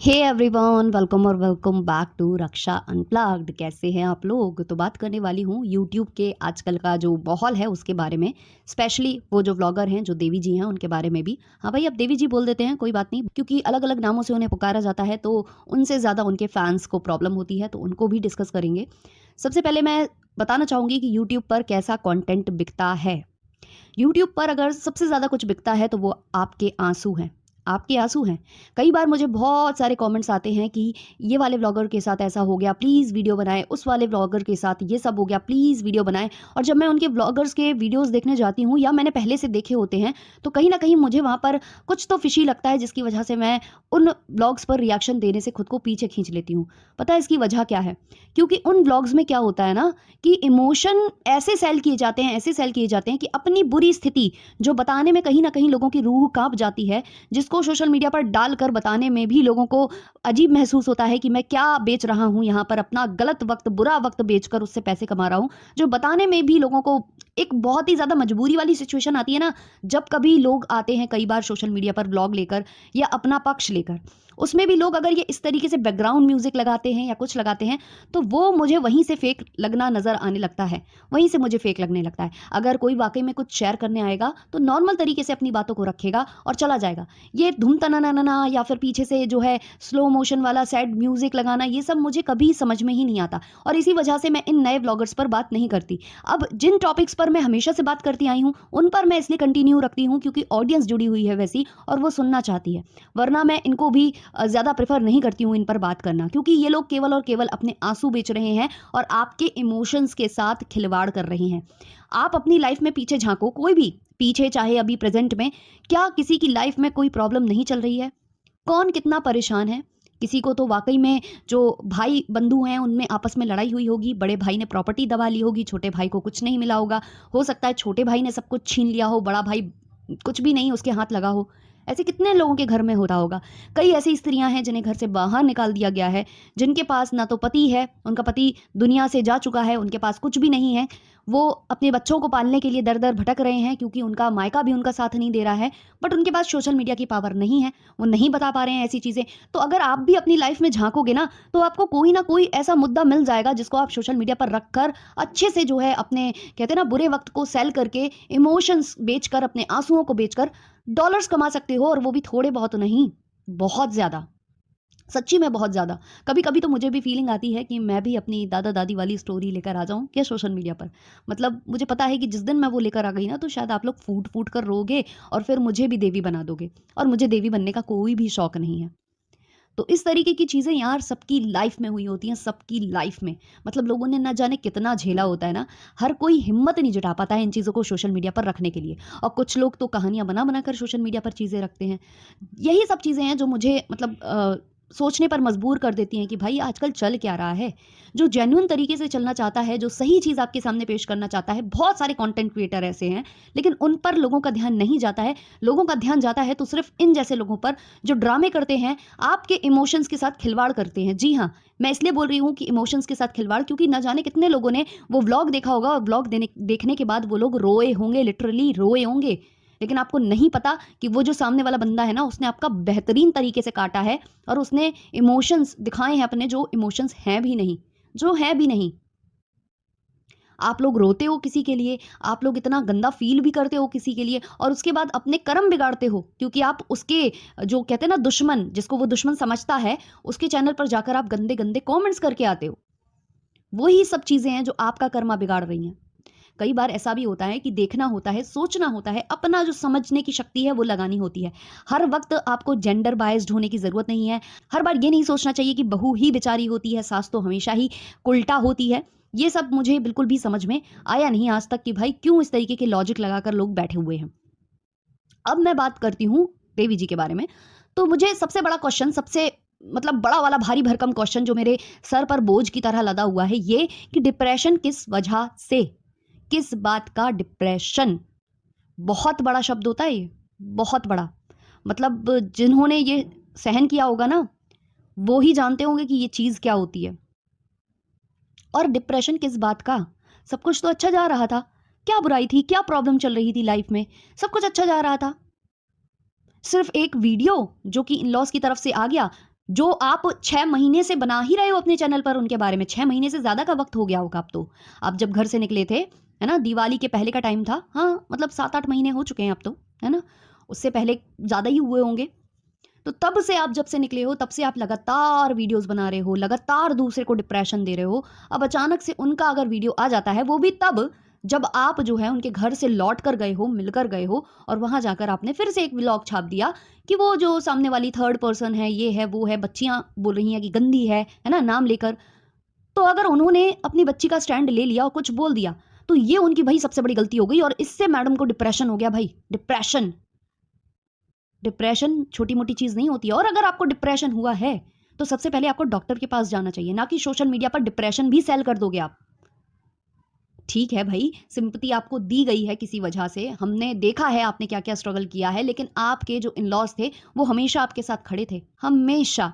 हे everyone, welcome और welcome back to Raksha unplugged. कैसे हैं आप लोग? तो बात करने वाली हूँ यूट्यूब के आजकल का जो माहौल है उसके बारे में। स्पेशली वो जो व्लॉगर हैं, जो देवी जी हैं, उनके बारे में भी। हाँ भाई, अब देवी जी बोल देते हैं, कोई बात नहीं, क्योंकि अलग अलग नामों से उन्हें पुकारा जाता है तो उनसे ज़्यादा उनके फैंस को प्रॉब्लम होती है, तो उनको भी डिस्कस करेंगे। सबसे पहले मैं बताना चाहूँगी कि यूट्यूब पर कैसा कॉन्टेंट बिकता है। यूट्यूब पर अगर सबसे ज़्यादा कुछ बिकता है तो वो आपके आंसू हैं। आपके आंसू हैं। कई बार मुझे बहुत सारे कमेंट्स आते हैं कि ये वाले व्लॉगर के साथ ऐसा हो गया, प्लीज़ वीडियो बनाएं, उस वाले व्लॉगर के साथ ये सब हो गया, प्लीज़ वीडियो बनाएं। और जब मैं उनके व्लॉगर्स के वीडियोस देखने जाती हूँ या मैंने पहले से देखे होते हैं, तो कहीं ना कहीं मुझे वहाँ पर कुछ तो फिशी लगता है, जिसकी वजह से मैं उन व्लॉग्स पर रिएक्शन देने से खुद को पीछे खींच लेती हूँ। पता है इसकी वजह क्या है? क्योंकि उन व्लॉग्स में क्या होता है ना, कि इमोशन ऐसे सेल किए जाते हैं, ऐसे सेल किए जाते हैं कि अपनी बुरी स्थिति जो बताने में कहीं ना कहीं लोगों की रूह कांप जाती है, जिसको सोशल मीडिया पर डालकर बताने में भी लोगों को अजीब महसूस होता है कि मैं क्या बेच रहा हूं यहाँ पर, अपना गलत वक्त, बुरा वक्त बेचकर उससे पैसे कमा रहा हूं। जो बताने में भी लोगों को एक बहुत ही ज्यादा मजबूरी वाली सिचुएशन आती है ना, जब कभी लोग आते हैं कई बार सोशल मीडिया पर व्लॉग लेकर या अपना पक्ष लेकर, उसमें भी लोग अगर ये इस तरीके से बैकग्राउंड म्यूजिक लगाते हैं या कुछ लगाते हैं, तो वो मुझे वहीं से फेक लगना नजर आने लगता है। वहीं से मुझे फेक लगने लगता है। अगर कोई वाकई में कुछ शेयर करने आएगा तो नॉर्मल तरीके से अपनी बातों को रखेगा और चला जाएगा। ये धूम तना या फिर पीछे से जो है स्लो मोशन वाला सैड म्यूजिक लगाना, ये सब मुझे कभी समझ में ही नहीं आता, और इसी वजह से मैं इन नए व्लॉगर्स पर बात नहीं करती। अब जिन टॉपिक्स पर मैं हमेशा से बात करती आई हूँ, उन पर मैं इसलिए कंटिन्यू रखती हूँ क्योंकि ऑडियंस जुड़ी हुई है वैसी, और वो सुनना चाहती है। वरना मैं इनको भी ज़्यादा प्रेफर नहीं करती हूँ इन पर बात करना, क्योंकि ये लोग केवल और केवल अपने आंसू बेच रहे हैं और आपके इमोशंस के साथ खिलवाड़ कर रहे हैं। आप अपनी लाइफ में पीछे झांको, कोई भी पीछे, चाहे अभी प्रेजेंट में, क्या किसी की लाइफ में कोई प्रॉब्लम नहीं चल रही है? कौन कितना परेशान है? किसी को तो वाकई में जो भाई बंधु हैं उनमें आपस में लड़ाई हुई होगी, बड़े भाई ने प्रॉपर्टी दबा ली होगी, छोटे भाई को कुछ नहीं मिला होगा, हो सकता है छोटे भाई ने सब कुछ छीन लिया हो, बड़ा भाई कुछ भी नहीं उसके हाथ लगा हो। ऐसे कितने लोगों के घर में होता होगा। कई ऐसी स्त्रियां हैं जिन्हें घर से बाहर निकाल दिया गया है, जिनके पास ना तो पति है, उनका पति दुनिया से जा चुका है, उनके पास कुछ भी नहीं है। वो अपने बच्चों को पालने के लिए दर दर भटक रहे हैं क्योंकि उनका मायका भी उनका साथ नहीं दे रहा है, बट उनके पास सोशल मीडिया की पावर नहीं है, वो नहीं बता पा रहे हैं ऐसी चीज़ें। तो अगर आप भी अपनी लाइफ में झांकोगे ना, तो आपको कोई ना कोई ऐसा मुद्दा मिल जाएगा जिसको आप सोशल मीडिया पर रखकर अच्छे से जो है अपने, कहते हैं ना, बुरे वक्त को सेल करके, इमोशंस बेचकर, अपने आंसुओं को बेचकर डॉलर्स कमा सकते हो, और वो भी थोड़े बहुत नहीं, बहुत ज़्यादा। सच्ची में बहुत ज़्यादा। कभी कभी तो मुझे भी फीलिंग आती है कि मैं भी अपनी दादा दादी वाली स्टोरी लेकर आ जाऊं क्या सोशल मीडिया पर। मतलब मुझे पता है कि जिस दिन मैं वो लेकर आ गई ना, तो शायद आप लोग फूट फूट कर रोगे और फिर मुझे भी देवी बना दोगे, और मुझे देवी बनने का कोई भी शौक नहीं है। तो इस तरीके की चीज़ें यार सबकी लाइफ में हुई होती हैं, सबकी लाइफ में। मतलब लोगों ने ना जाने कितना झेला होता है ना। हर कोई हिम्मत नहीं जुटा पाता है इन चीज़ों को सोशल मीडिया पर रखने के लिए, और कुछ लोग तो कहानियां बना बना कर सोशल मीडिया पर चीज़ें रखते हैं। यही सब चीज़ें हैं जो मुझे मतलब सोचने पर मजबूर कर देती हैं कि भाई आजकल चल क्या रहा है। जो जेन्युइन तरीके से चलना चाहता है, जो सही चीज़ आपके सामने पेश करना चाहता है, बहुत सारे कंटेंट क्रिएटर ऐसे हैं, लेकिन उन पर लोगों का ध्यान नहीं जाता है। लोगों का ध्यान जाता है तो सिर्फ इन जैसे लोगों पर, जो ड्रामे करते हैं, आपके इमोशंस के साथ खिलवाड़ करते हैं। जी हाँ, मैं इसलिए बोल रही हूँ कि इमोशंस के साथ खिलवाड़, क्योंकि न जाने कितने लोगों ने वो व्लॉग देखा होगा, और व्लॉग देखने के बाद वो लोग रोए होंगे, लिटरली रोए होंगे। लेकिन आपको नहीं पता कि वो जो सामने वाला बंदा है ना, उसने आपका बेहतरीन तरीके से काटा है, और उसने इमोशंस दिखाए हैं अपने, जो इमोशंस हैं भी नहीं, जो हैं भी नहीं। आप लोग रोते हो किसी के लिए, आप लोग इतना गंदा फील भी करते हो किसी के लिए, और उसके बाद अपने कर्म बिगाड़ते हो, क्योंकि आप उसके, जो कहते हैं ना, दुश्मन, जिसको वो दुश्मन समझता है, उसके चैनल पर जाकर आप गंदे गंदे कमेंट्स करके आते हो। वही सब चीजें हैं जो आपका कर्मा बिगाड़ रही हैं। कई बार ऐसा भी होता है कि देखना होता है, सोचना होता है, अपना जो समझने की शक्ति है वो लगानी होती है। हर वक्त आपको जेंडर बायस्ड होने की जरूरत नहीं है। हर बार ये नहीं सोचना चाहिए कि बहू ही बेचारी होती है, सास तो हमेशा ही उल्टा होती है। ये सब मुझे बिल्कुल भी समझ में आया नहीं आज तक कि भाई क्यों इस तरीके के लॉजिक लगाकर लोग बैठे हुए हैं। अब मैं बात करती हूँ देवी जी के बारे में। तो मुझे सबसे बड़ा क्वेश्चन, सबसे मतलब बड़ा वाला भारी भरकम क्वेश्चन जो मेरे सर पर बोझ की तरह लदा हुआ है, ये कि डिप्रेशन किस वजह से, किस बात का डिप्रेशन? बहुत बड़ा शब्द होता है ये, बहुत बड़ा। मतलब जिन्होंने ये सहन किया होगा ना, वो ही जानते होंगे कि ये चीज़ क्या होती है। और डिप्रेशन किस बात का? सब कुछ तो अच्छा जा रहा था, क्या बुराई थी, क्या प्रॉब्लम चल रही थी लाइफ में? सब कुछ अच्छा जा रहा था। सिर्फ एक वीडियो जो कि इन लॉज की तरफ से आ गया, जो आप 6 महीने से बना ही रहे हो अपने चैनल पर उनके बारे में। 6 महीने से ज़्यादा का वक़्त हो गया होगा अब तो। आप जब घर से निकले थे, है ना? दिवाली के पहले का टाइम था। हाँ, मतलब 7-8 महीने हो चुके हैं अब तो, है ना? उससे पहले ज़्यादा ही हुए होंगे। तो तब से आप जब से निकले हो, तब से आप लगातार वीडियोज़ बना रहे हो, लगातार दूसरे को डिप्रेशन दे रहे हो। अब अचानक से उनका अगर वीडियो आ जाता है, वो भी तब जब आप जो है उनके घर से लौट कर गए हो, मिलकर गए हो और वहाँ जाकर आपने फिर से एक व्लॉग छाप दिया कि वो जो सामने वाली थर्ड पर्सन है, ये है, वो है, बच्चियाँ बोल रही हैं कि गंदी है ना? नाम लेकर। तो अगर उन्होंने अपनी बच्ची का स्टैंड ले लिया और कुछ बोल दिया, तो ये उनकी भई सबसे बड़ी गलती हो गई और इससे मैडम को डिप्रेशन हो गया भाई, डिप्रेशन। डिप्रेशन छोटी-मोटी चीज़ नहीं होती है और अगर आपको डिप्रेशन हुआ है, तो सबसे पहले आपको डॉक्टर के पास जाना चाहिए, ना कि सोशल मीडिया पर डिप्रेशन भी सेल कर दोगे आप। ठीक है भई, सिंपैथी आपको दी गई है किसी वजह से, हमने देखा है आपने क्या-क्या स्ट्रगल किया है, लेकिन आपके जो इन-लॉज़ थे, वो हमेशा आपके साथ खड़े थे, हमेशा।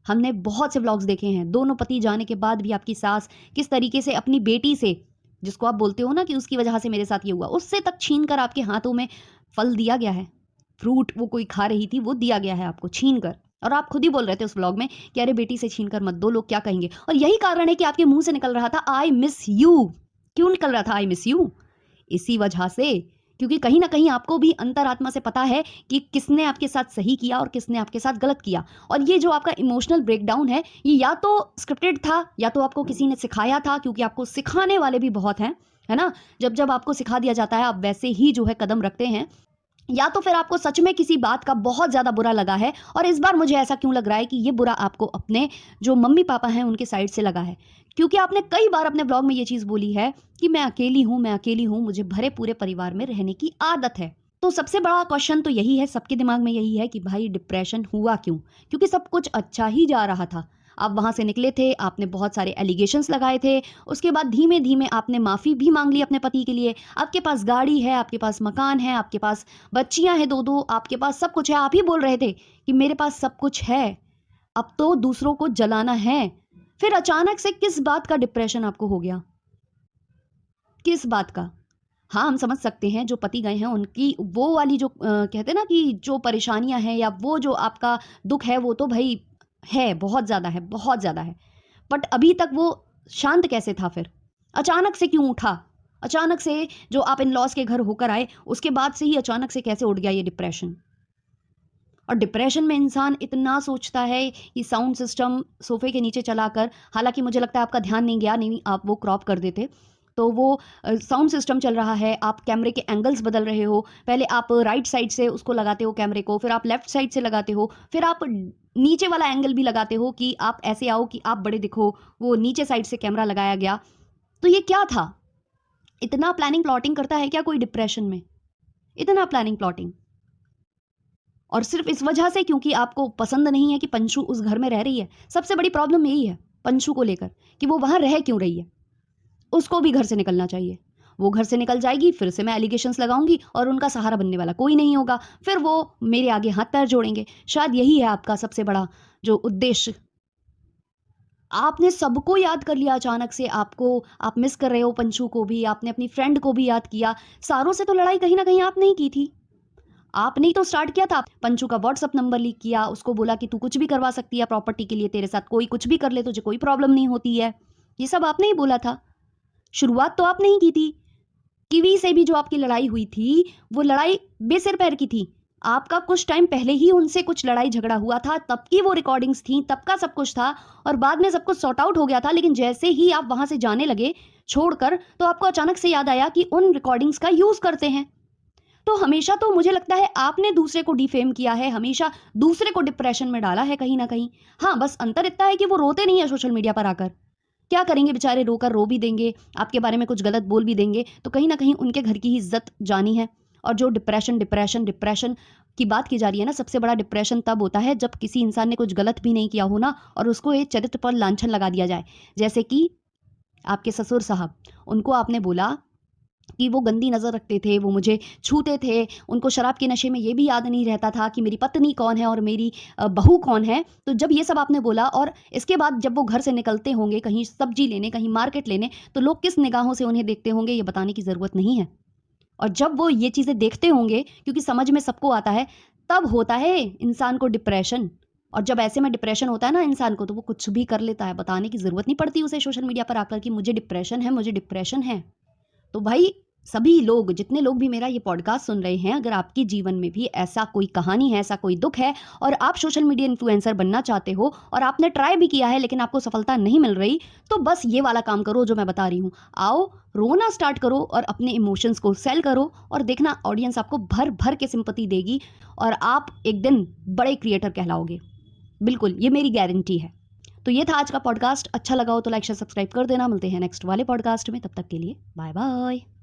हमने बहुत से व्लॉग्स देखे हैं, दोनों पति जाने के बाद भी आपकी सास किस तरीके से अपनी बेटी से, जिसको आप बोलते हो ना कि उसकी वजह से मेरे साथ ये हुआ, उससे तक छीन कर आपके हाथों में फल दिया गया है। फ्रूट वो कोई खा रही थी, वो दिया गया है आपको छीन कर और आप खुद ही बोल रहे थे उस व्लॉग में कि अरे बेटी से छीन कर मत दो, लोग क्या कहेंगे? और यही कारण है कि आपके मुँह से निकल रहा था आई मिस यू। क्यों निकल रहा था आई मिस यू? इसी वजह से, क्योंकि कहीं न कहीं आपको भी अंतरात्मा से पता है कि किसने आपके साथ सही किया और किसने आपके साथ गलत किया। और ये जो आपका इमोशनल ब्रेकडाउन है, ये या तो स्क्रिप्टेड था या तो आपको किसी ने सिखाया था, क्योंकि आपको सिखाने वाले भी बहुत हैं, है ना? जब-जब आपको सिखा दिया जाता है, आप वैसे ही जो है कदम रखते हैं। या तो फिर आपको सच में किसी बात का बहुत ज़्यादा बुरा लगा है और इस बार मुझे ऐसा क्यों लग रहा है कि ये बुरा आपको अपने जो मम्मी-पापा हैं उनके साइड से लगा है। क्योंकि आपने कई बार अपने व्लॉग में ये चीज़ बोली है कि मैं अकेली हूँ, मुझे भरे पूरे परिवार में रहने की आदत है। तो सबसे बड़ा क्वेश्चन तो यही है, सबके दिमाग में यही है कि भाई डिप्रेशन हुआ क्यों? क्योंकि सब कुछ अच्छा ही जा रहा था। आप वहाँ से निकले थे, आपने बहुत सारे एलिगेशंस लगाए थे, उसके बाद धीमे-धीमे आपने माफ़ी भी माँग ली अपने पति के लिए। आपके पास गाड़ी है, आपके पास मकान है, आपके पास बच्चियाँ हैं 2-2, आपके पास सब कुछ है। आप ही बोल रहे थे कि मेरे पास सब कुछ है, अब तो दूसरों को जलाना है। फिर अचानक से किस बात का डिप्रेशन आपको हो गया? किस बात का? हाँ, हम समझ सकते हैं जो पति गए हैं उनकी वो वाली जो कहते हैं ना कि जो परेशानियाँ हैं या वो जो आपका दुःख है वो तो भई है, बहुत ज़्यादा है, बहुत ज़्यादा है। बट अभी तक वो शांत कैसे था फिर? अचानक से क्यों उठा? अचानक से जो आप इन-लॉज़ के घर होकर आए, उसके बाद से ही अचानक से कैसे उठ गया ये डिप्रेशन? और डिप्रेशन में इंसान इतना सोचता है कि साउंड सिस्टम सोफ़े के नीचे चलाकर, हालाँकि मुझे लगता है आपका ध्यान नहीं गया, नहीं आप वो क्रॉप कर देते। तो वो साउंड सिस्टम चल रहा है, आप कैमरे के एंगल्स बदल रहे हो, पहले आप राइट साइड से उसको लगाते हो कैमरे को, फिर आप लेफ्ट साइड से लगाते हो, फिर आप नीचे वाला एंगल भी लगाते हो कि आप ऐसे आओ कि आप बड़े दिखो, वो नीचे साइड से कैमरा लगाया गया। तो ये क्या था? इतना प्लानिंग प्लॉटिंग करता है क्या कोई डिप्रेशन में? इतना प्लानिंग प्लॉटिंग? और सिर्फ इस वजह से क्योंकि आपको पसंद नहीं है कि पंशु उस घर में रह रही है। सबसे बड़ी प्रॉब्लम यही है पंशु को लेकर कि वो वहाँ रह क्यों रही है। उसको भी घर से निकलना चाहिए। वो घर से निकल जाएगी, फिर से मैं एलिगेशंस लगाऊँगी और उनका सहारा बनने वाला कोई नहीं होगा। फिर वो मेरे आगे हाथ-पैर जोड़ेंगे। शायद यही है आपका सबसे बड़ा जो उद्देश्य। आपने सबको याद कर लिया अचानक से, आप मिस कर रहे हो पंशु को भी, आपने अपनी फ्रेंड को भी याद किया। सारों से तो लड़ाई कहीं न कहीं आपने ही की थी। आपने ही तो स्टार्ट किया था। पंचू का व्हाट्सएप नंबर लीक किया, उसको बोला कि तू कुछ भी करवा सकती है प्रॉपर्टी के लिए, तेरे साथ कोई कुछ भी कर ले, तुझे कोई प्रॉब्लम नहीं होती है। ये सब आपने ही बोला था। शुरुआत तो आपने ही की थी। किवी से भी जो आपकी लड़ाई हुई थी, वो लड़ाई बेसिर पैर की थी। आपका कुछ टाइम पहले ही उनसे कुछ लड़ाई झगड़ा हुआ था, तब की वो रिकॉर्डिंग्स थी, तब का सब कुछ था और बाद में सब कुछ सॉर्ट आउट हो गया था। लेकिन जैसे ही आप वहां से जाने लगे छोड़कर, तो आपको अचानक से याद आया कि उन रिकॉर्डिंग्स का यूज करते हैं। तो हमेशा तो मुझे लगता है आपने दूसरे को डिफेम किया है, हमेशा दूसरे को डिप्रेशन में डाला है कहीं ना कहीं। हाँ, बस अंतर इतना है कि वो रोते नहीं है सोशल मीडिया पर आकर। क्या करेंगे बेचारे, रोकर रो भी देंगे, आपके बारे में कुछ गलत बोल भी देंगे, तो कहीं ना कहीं उनके घर की ही इज्जत जानी है। और जो डिप्रेशन डिप्रेशन डिप्रेशन की बात की जा रही है ना, सबसे बड़ा डिप्रेशन तब होता है जब किसी इंसान ने कुछ गलत भी नहीं किया हो ना, और उसको एक चरित्र पर लांछन लगा दिया जाए। जैसे कि आपके ससुर साहब, उनको आपने बोला कि वो गंदी नज़र रखते थे, वो मुझे छूते थे, उनको शराब के नशे में ये भी याद नहीं रहता था कि मेरी पत्नी कौन है और मेरी बहू कौन है। तो जब ये सब आपने बोला और इसके बाद जब वो घर से निकलते होंगे कहीं सब्जी लेने, कहीं मार्केट लेने, तो लोग किस निगाहों से उन्हें देखते होंगे ये बताने की ज़रूरत नहीं है। और जब वो ये चीज़ें देखते होंगे, क्योंकि समझ में सबको आता है, तब होता है इंसान को डिप्रेशन। और जब ऐसे में डिप्रेशन होता है ना इंसान को, तो वो कुछ भी कर लेता है, बताने की ज़रूरत नहीं पड़ती उसे सोशल मीडिया पर आकर कि मुझे डिप्रेशन है, मुझे डिप्रेशन है। तो भाई सभी लोग, जितने लोग भी मेरा ये पॉडकास्ट सुन रहे हैं, अगर आपके जीवन में भी ऐसा कोई कहानी है, ऐसा कोई दुख है और आप सोशल मीडिया इन्फ्लुएंसर बनना चाहते हो और आपने ट्राई भी किया है लेकिन आपको सफलता नहीं मिल रही, तो बस ये वाला काम करो जो मैं बता रही हूँ। आओ, रोना स्टार्ट करो और अपने इमोशंस को सेल करो और देखना ऑडियंस आपको भर भर के सिंपैथी देगी और आप एक दिन बड़े क्रिएटर कहलाओगे। बिल्कुल, ये मेरी गारंटी है। तो ये था आज का पॉडकास्ट। अच्छा लगा हो तो लाइक शेयर सब्सक्राइब कर देना। मिलते हैं नेक्स्ट वाले पॉडकास्ट में, तब तक के लिए बाय बाय।